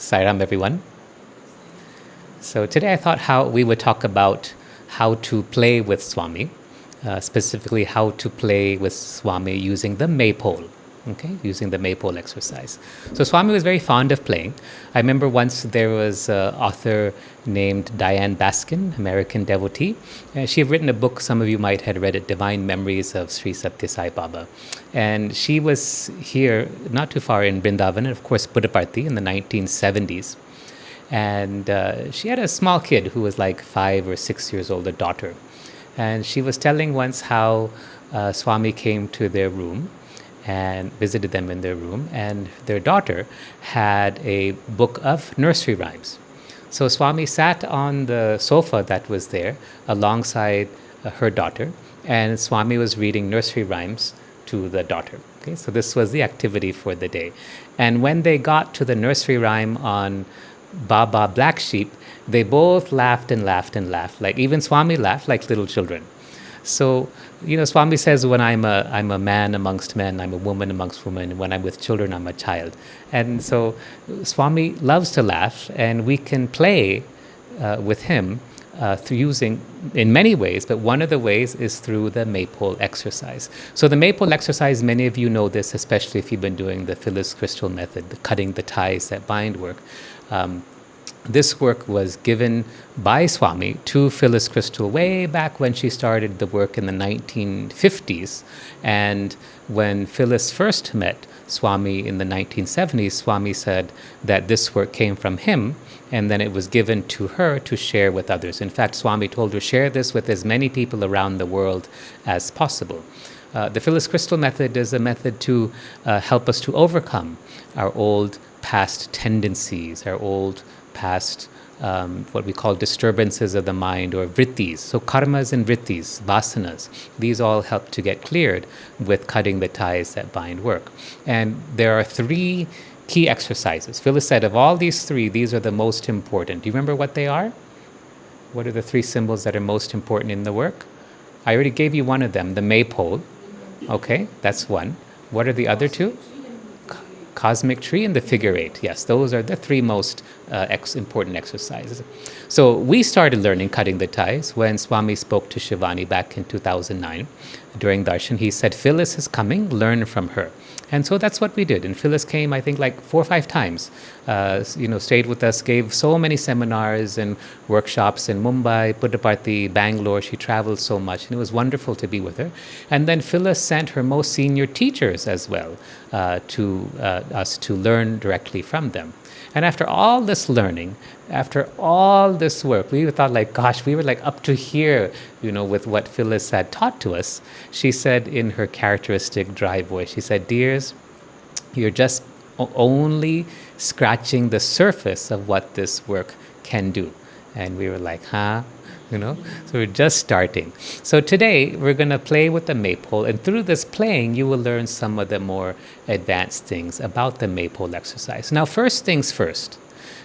Sairam, everyone. So today I thought how we would talk about how to play with Swami, specifically how to play with Swami using the Maypole. Okay, using the Maypole exercise. So Swami was very fond of playing. I remember once there was an author named Diane Baskin, American devotee. She had written a book, some of you might have read it, Divine Memories of Sri Sathya Sai Baba. And she was here, not too far in Vrindavan, and of course Puttaparthi in the 1970s. And she had a small kid who was like 5 or 6 years old, a daughter. And she was telling once how Swami came to their room and visited them in their room, and their daughter had a book of nursery rhymes. So Swami sat on the sofa that was there alongside her daughter, and Swami was reading nursery rhymes to the daughter. Okay, so this was the activity for the day. And when they got to the nursery rhyme on Baba Black Sheep, they both laughed and laughed and laughed. Like even Swami laughed like little children. So, Swami says, when I'm a man amongst men, I'm a woman amongst women. When I'm with children, I'm a child. And so Swami loves to laugh, and we can play with him through using in many ways, but one of the ways is through the Maypole exercise. So the Maypole exercise, many of you know this, especially if you've been doing the Phyllis Krystal Method, the cutting the ties that bind work. This work was given by Swami to Phyllis Krystal way back when she started the work in the 1950s. And when Phyllis first met Swami in the 1970s, Swami said that this work came from him, and then it was given to her to share with others. In fact, Swami told her, share this with as many people around the world as possible. The Phyllis Krystal Method is a method to help us to overcome our old past tendencies, our old past what we call disturbances of the mind, or vrittis. So karmas and vrittis, vasanas, these all help to get cleared with cutting the ties that bind work. And there are 3 key exercises. Phyllis said of all these 3, these are the most important. Do you remember what they are? What are the 3 symbols that are most important in the work? I already gave you one of them, the Maypole. Okay, that's one. What are the other 2? Cosmic tree and the figure 8. Yes, those are the 3 most important exercises. So we started learning cutting the ties when Swami spoke to Shivani back in 2009 during darshan. He said, Phyllis is coming, learn from her. And so that's what we did. And Phyllis came, I think, like 4 or 5 times, stayed with us, gave so many seminars and workshops in Mumbai, Puttaparthi, Bangalore. She traveled so much, and it was wonderful to be with her. And then Phyllis sent her most senior teachers as well to us to learn directly from them. And after all this learning, after all this work, we thought like, gosh, we were like up to here, with what Phyllis had taught to us. She said in her characteristic dry voice, she said, dears, you're just only scratching the surface of what this work can do. And we were like, huh? So we're just starting. So today we're going to play with the Maypole, and through this playing you will learn some of the more advanced things about the Maypole exercise. Now, first things first,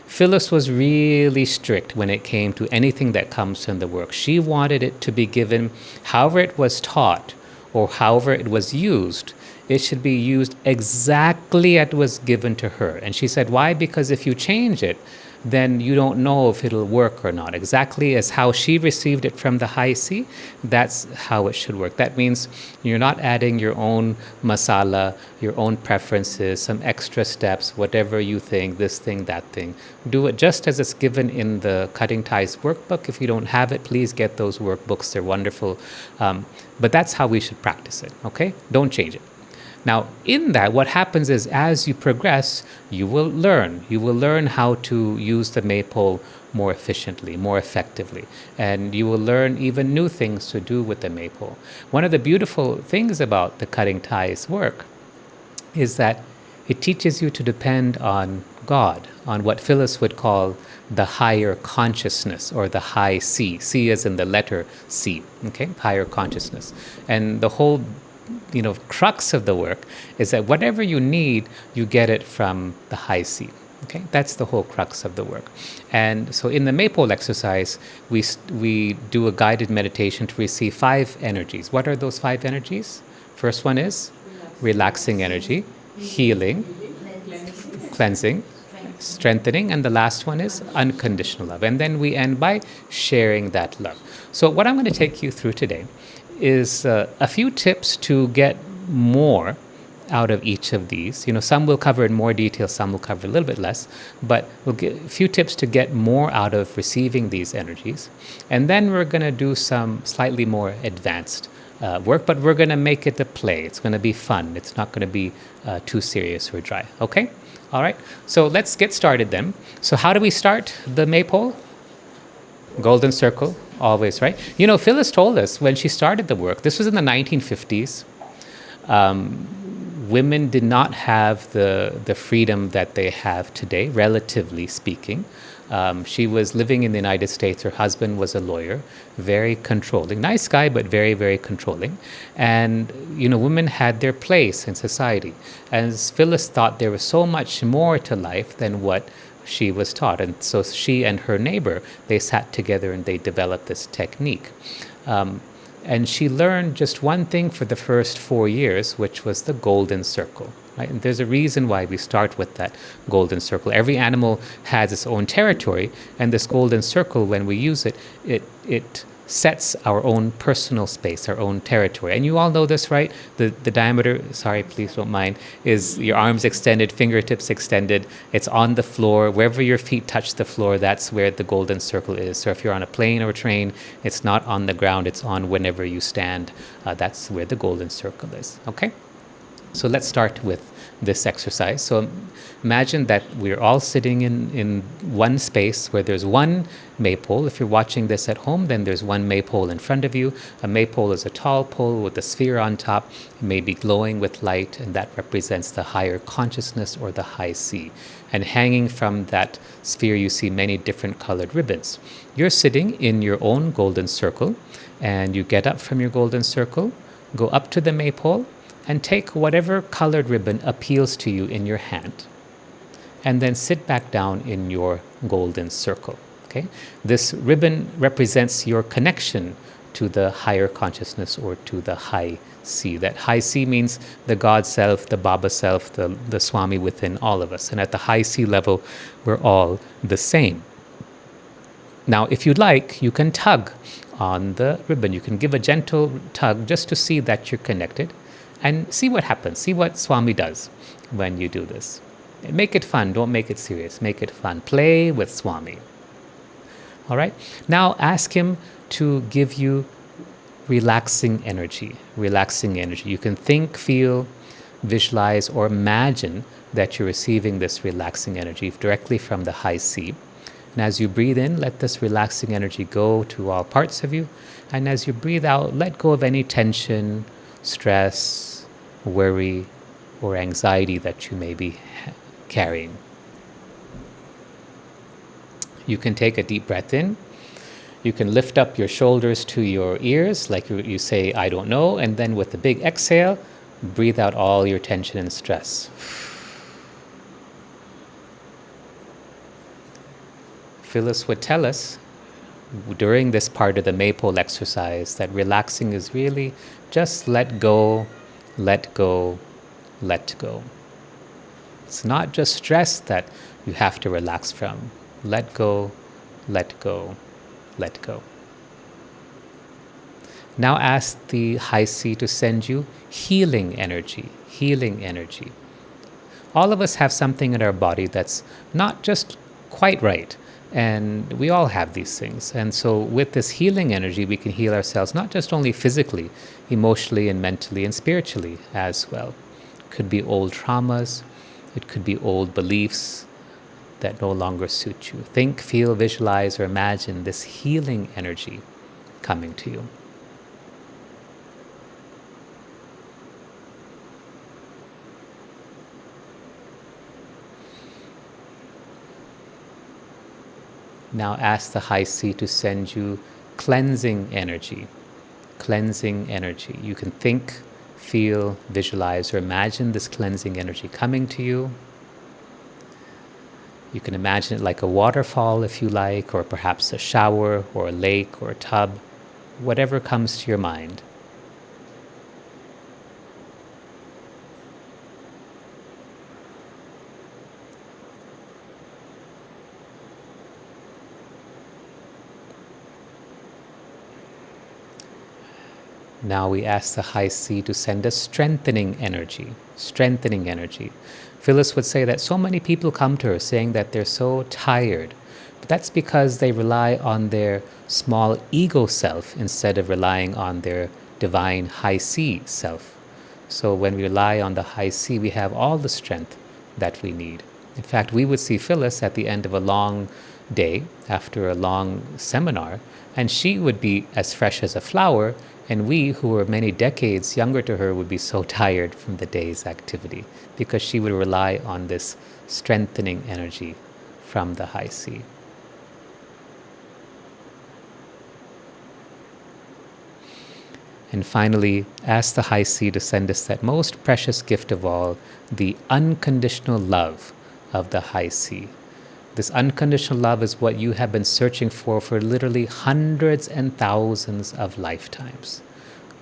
Phyllis was really strict when it came to anything that comes from the work. She wanted it to be given however it was taught or however it was used. It should be used exactly as it was given to her. And she said, why? Because if you change it, then you don't know if it'll work or not. Exactly as how she received it from the high C, that's how it should work. That means you're not adding your own masala, your own preferences, some extra steps, whatever you think, this thing, that thing. Do it just as it's given in the Cutting Ties workbook. If you don't have it, please get those workbooks. They're wonderful. But that's how we should practice it, okay? Don't change it. Now, in that, what happens is as you progress, you will learn. You will learn how to use the Maypole more efficiently, more effectively. And you will learn even new things to do with the Maypole. One of the beautiful things about the Cutting Ties work is that it teaches you to depend on God, on what Phyllis would call the higher consciousness, or the high C. C is in the letter C, okay? Higher consciousness. And the whole crux of the work is that whatever you need, you get it from the high C. Okay, that's the whole crux of the work. And so in the Maypole exercise, we do a guided meditation to receive 5 energies. What are those 5 energies? First one is relaxing energy, healing, cleansing, strengthening, and the last one is unconditional love. And then we end by sharing that love. So, what I'm going to take you through today is a few tips to get more out of each of these. Some will cover in more detail, some will cover a little bit less, but we'll get a few tips to get more out of receiving these energies. And then we're going to do some slightly more advanced work, but we're going to make it a play. It's going to be fun. It's not going to be too serious or dry. Okay? All right. So let's get started then. So how do we start the Maypole? Golden circle, always, right? Phyllis told us when she started the work, this was in the 1950s, women did not have the freedom that they have today, relatively speaking. She was living in the United States. Her husband was a lawyer, very controlling. Nice guy, but very, very controlling. And, women had their place in society. As Phyllis thought there was so much more to life than what she was taught. And so she and her neighbor, they sat together and they developed this technique. And she learned just one thing for the first 4 years, which was the golden circle. Right? And there's a reason why we start with that golden circle. Every animal has its own territory, and this golden circle, when we use it, it sets our own personal space, our own territory. And you all know this, right? The diameter, sorry, please don't mind, is your arms extended, fingertips extended. It's on the floor. Wherever your feet touch the floor, that's where the golden circle is. So if you're on a plane or a train, it's not on the ground, it's on whenever you stand. That's where the golden circle is, okay? So let's start with this exercise. So imagine that we're all sitting in one space where there's one maypole. If you're watching this at home, then there's one maypole in front of you. A maypole is a tall pole with a sphere on top. It may be glowing with light, and that represents the higher consciousness or the high C. And hanging from that sphere, you see many different colored ribbons. You're sitting in your own golden circle, and you get up from your golden circle, go up to the maypole, and take whatever colored ribbon appeals to you in your hand, and then sit back down in your golden circle. Okay? This ribbon represents your connection to the higher consciousness or to the high C. That high C means the God self, the Baba self, the Swami within all of us. And at the high C level, we're all the same. Now, if you'd like, you can tug on the ribbon. You can give a gentle tug just to see that you're connected. And see what happens. See what Swami does when you do this. Make it fun. Don't make it serious. Make it fun. Play with Swami. All right? Now ask him to give you relaxing energy. Relaxing energy. You can think, feel, visualize, or imagine that you're receiving this relaxing energy directly from the high C. And as you breathe in, let this relaxing energy go to all parts of you. And as you breathe out, let go of any tension, stress, worry, or anxiety that you may be carrying. You can take a deep breath in. You can lift up your shoulders to your ears, like you say, I don't know, and then with a big exhale, breathe out all your tension and stress. Phyllis would tell us during this part of the Maypole exercise that relaxing is really just let go, let go, let go. It's not just stress that you have to relax from. Let go, let go, let go. Now ask the high C to send you healing energy, healing energy. All of us have something in our body that's not just quite right. And we all have these things. And so with this healing energy, we can heal ourselves, not just only physically, emotionally and mentally and spiritually as well. It could be old traumas. It could be old beliefs that no longer suit you. Think, feel, visualize, or imagine this healing energy coming to you. Now ask the high C to send you cleansing energy. Cleansing energy. You can think, feel, visualize, or imagine this cleansing energy coming to you. You can imagine it like a waterfall if you like, or perhaps a shower, or a lake, or a tub, whatever comes to your mind. Now we ask the high sea to send us strengthening energy. Strengthening energy. Phyllis would say that so many people come to her saying that they're so tired. But that's because they rely on their small ego self instead of relying on their divine high sea self. So when we rely on the high sea, we have all the strength that we need. In fact, we would see Phyllis at the end of a long day, after a long seminar, and she would be as fresh as a flower, and we, who were many decades younger to her, would be so tired from the day's activity because she would rely on this strengthening energy from the high sea. And finally, ask the high sea to send us that most precious gift of all, the unconditional love of the high sea. This unconditional love is what you have been searching for literally hundreds and thousands of lifetimes.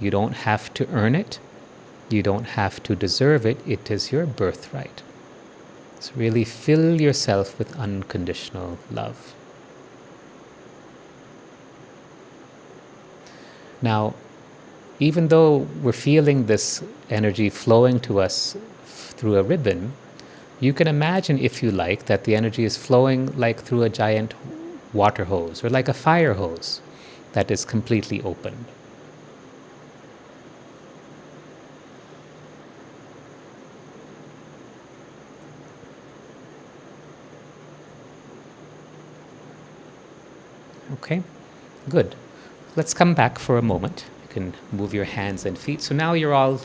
You don't have to earn it. You don't have to deserve it. It is your birthright. So really fill yourself with unconditional love. Now, even though we're feeling this energy flowing to us through a ribbon, you can imagine, if you like, that the energy is flowing like through a giant water hose or like a fire hose that is completely open. Okay, good. Let's come back for a moment. You can move your hands and feet. So now you're all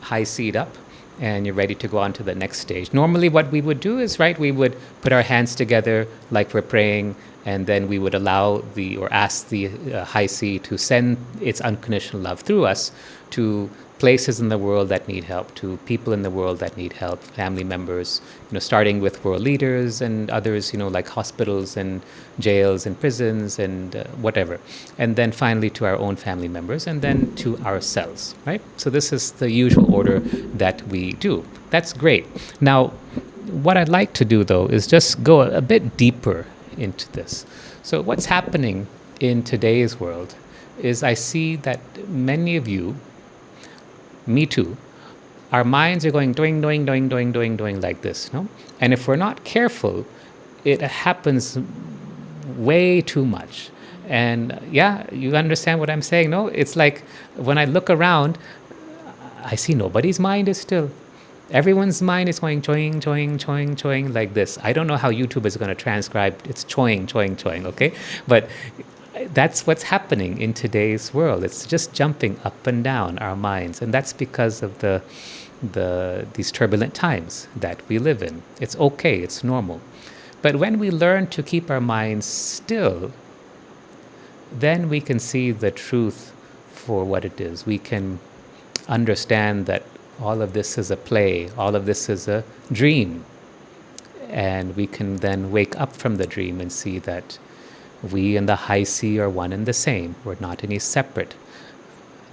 high seat up and you're ready to go on to the next stage. Normally what we would do is, right, we would put our hands together like we're praying, and then we would allow or ask the high sea to send its unconditional love through us to places in the world that need help, to people in the world that need help, family members, starting with world leaders and others, like hospitals and jails and prisons and whatever. And then finally to our own family members, and then to ourselves, right? So this is the usual order that we do. That's great. Now, what I'd like to do, though, is just go a bit deeper into this. So what's happening in today's world is I see that many of you, me too, our minds are going doing like this, no? And if we're not careful, it happens way too much. And yeah, you understand what I'm saying, no? It's like when I look around, I see nobody's mind is still. Everyone's mind is going choing like this. I don't know how YouTube is going to transcribe it's choing, okay? But that's what's happening in today's world. It's just jumping up and down our minds, and that's because of these turbulent times that we live in. It's okay, it's normal. But when we learn to keep our minds still, then we can see the truth for what it is. We can understand that all of this is a play, all of this is a dream. And we can then wake up from the dream and see that we and the high sea are one and the same. We're not any separate,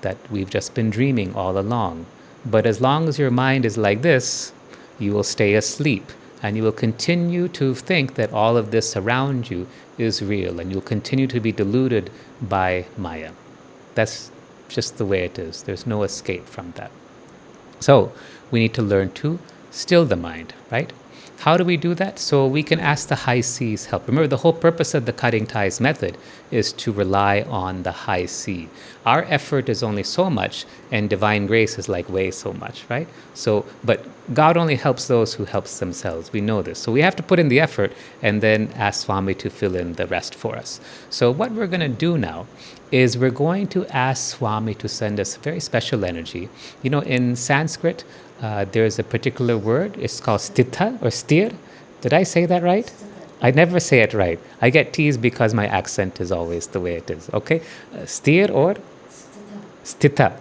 that we've just been dreaming all along. But as long as your mind is like this, you will stay asleep, and you will continue to think that all of this around you is real, and you'll continue to be deluded by Maya. That's just the way it is. There's no escape from that. So we need to learn to still the mind, right? How do we do that? So we can ask the high sea's help. Remember, the whole purpose of the cutting ties method is to rely on the high sea. Our effort is only so much, and divine grace is like way so much, right? So, but God only helps those who helps themselves. We know this. So we have to put in the effort and then ask Swami to fill in the rest for us. So what we're going to do now is we're going to ask Swami to send us very special energy. In Sanskrit, there's a particular word. It's called stitha or stir. Did I say that right? I never say it right. I get teased because my accent is always the way it is. Okay? Stir or? Stitha.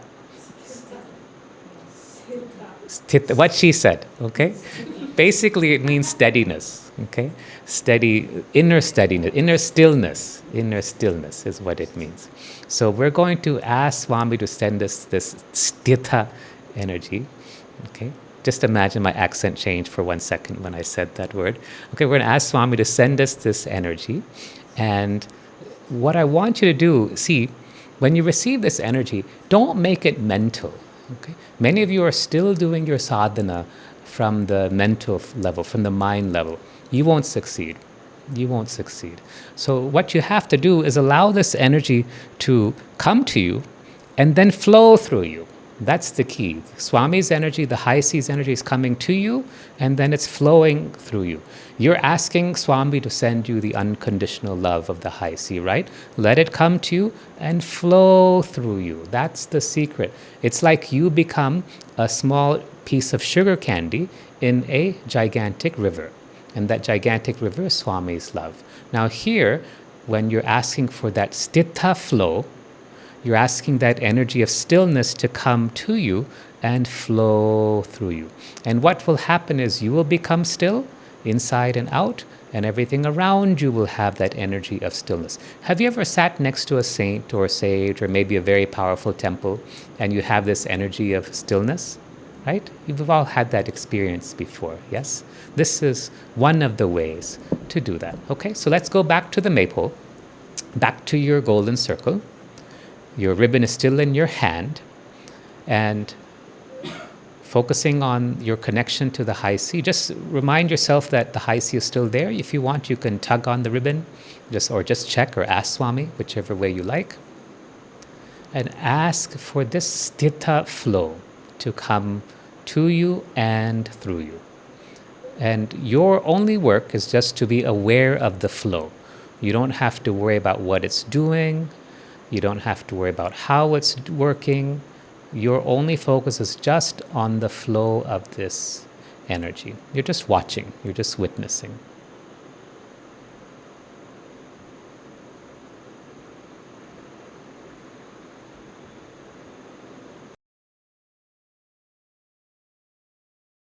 Stitha. What she said. Okay? Basically, it means steadiness. Okay? Steady, inner steadiness, inner stillness. Inner stillness is what it means. So we're going to ask Swami to send us this stitha energy. Okay, just imagine my accent changed for 1 second when I said that word. Okay, we're going to ask Swami to send us this energy. And what I want you to do, see, when you receive this energy, don't make it mental. Okay? Many of you are still doing your sadhana from the mental level, from the mind level. You won't succeed. You won't succeed. So what you have to do is allow this energy to come to you and then flow through you. That's the key. Swami's energy, the high seas energy, is coming to you and then it's flowing through you. You're asking Swami to send you the unconditional love of the high sea, right? Let it come to you and flow through you. That's the secret. It's like you become a small piece of sugar candy in a gigantic river. And that gigantic river is Swami's love. Now here, when you're asking for that sthita flow, you're asking that energy of stillness to come to you and flow through you. And what will happen is you will become still inside and out, and everything around you will have that energy of stillness. Have you ever sat next to a saint or a sage or maybe a very powerful temple and you have this energy of stillness? Right? You've all had that experience before, yes? This is one of the ways to do that. Okay, so let's go back to the maypole, back to your golden circle. Your ribbon is still in your hand, and focusing on your connection to the high sea. Just remind yourself that the high sea is still there. If you want, you can tug on the ribbon, just check or ask Swami, whichever way you like. And ask for this sthita flow to come to you and through you. And your only work is just to be aware of the flow. You don't have to worry about what it's doing. You don't have to worry about how it's working. Your only focus is just on the flow of this energy. You're just watching. You're just witnessing.